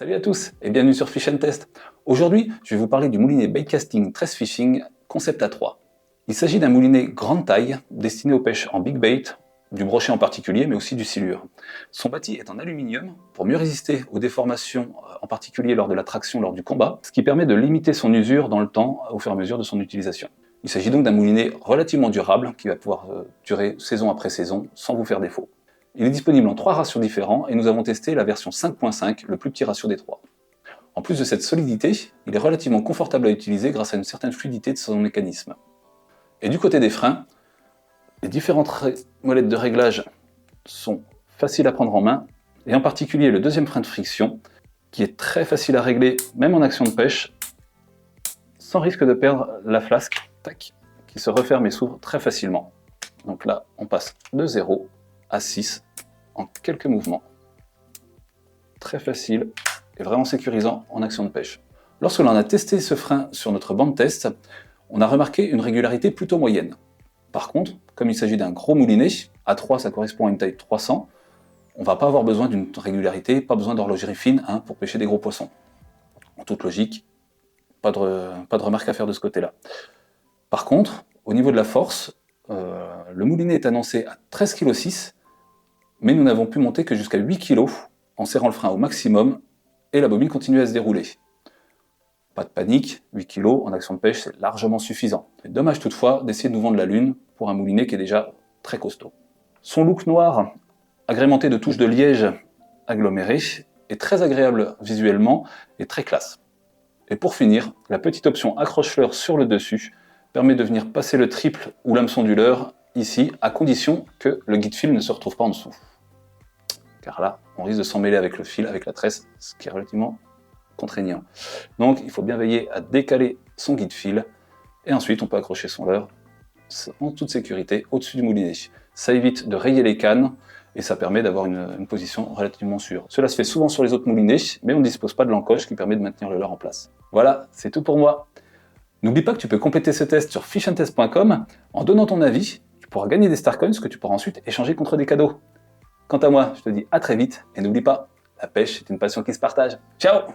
Salut à tous et bienvenue sur Fish & Test. Aujourd'hui, je vais vous parler du moulinet baitcasting Tress Fishing Concept A3. Il s'agit d'un moulinet grande taille destiné aux pêches en big bait, du brochet en particulier, mais aussi du silure. Son bâti est en aluminium pour mieux résister aux déformations, en particulier lors de la traction lors du combat, ce qui permet de limiter son usure dans le temps au fur et à mesure de son utilisation. Il s'agit donc d'un moulinet relativement durable qui va pouvoir durer saison après saison sans vous faire défaut. Il est disponible en 3 ratios différents et nous avons testé la version 5.5, le plus petit ratio des 3. En plus de cette solidité, il est relativement confortable à utiliser grâce à une certaine fluidité de son mécanisme. Et du côté des freins, les différentes molettes de réglage sont faciles à prendre en main, et en particulier le deuxième frein de friction, qui est très facile à régler, même en action de pêche, sans risque de perdre la flasque, tac, qui se referme et s'ouvre très facilement. Donc là, on passe de 0 à 6 en quelques mouvements. Très facile et vraiment sécurisant en action de pêche. Lorsque l'on a testé ce frein sur notre banc de test, on a remarqué une régularité plutôt moyenne. Par contre, comme il s'agit d'un gros moulinet, à 3 ça correspond à une taille 300, on ne va pas avoir besoin d'une régularité, pas besoin d'horlogerie fine pour pêcher des gros poissons. En toute logique, pas de remarque à faire de ce côté-là. Par contre, au niveau de la force, le moulinet est annoncé à 13,6 kg, mais nous n'avons pu monter que jusqu'à 8 kg en serrant le frein au maximum et la bobine continue à se dérouler. Pas de panique, 8 kg en action de pêche c'est largement suffisant. C'est dommage toutefois d'essayer de nous vendre la lune pour un moulinet qui est déjà très costaud. Son look noir, agrémenté de touches de liège agglomérées, est très agréable visuellement et très classe. Et pour finir, la petite option accroche-fleur sur le dessus permet de venir passer le triple ou l'hameçon du leurre ici, à condition que le guide fil ne se retrouve pas en dessous. Car là, on risque de s'emmêler avec le fil, avec la tresse, ce qui est relativement contraignant. Donc il faut bien veiller à décaler son guide fil, et ensuite on peut accrocher son leurre en toute sécurité au-dessus du moulinet. Ça évite de rayer les cannes, et ça permet d'avoir une position relativement sûre. Cela se fait souvent sur les autres moulinets, mais on ne dispose pas de l'encoche qui permet de maintenir le leurre en place. Voilà, c'est tout pour moi. N'oublie pas que tu peux compléter ce test sur fishandtest.com en donnant ton avis. Tu pourras gagner des Starcoins que tu pourras ensuite échanger contre des cadeaux. Quant à moi, je te dis à très vite et n'oublie pas, la pêche est une passion qui se partage. Ciao!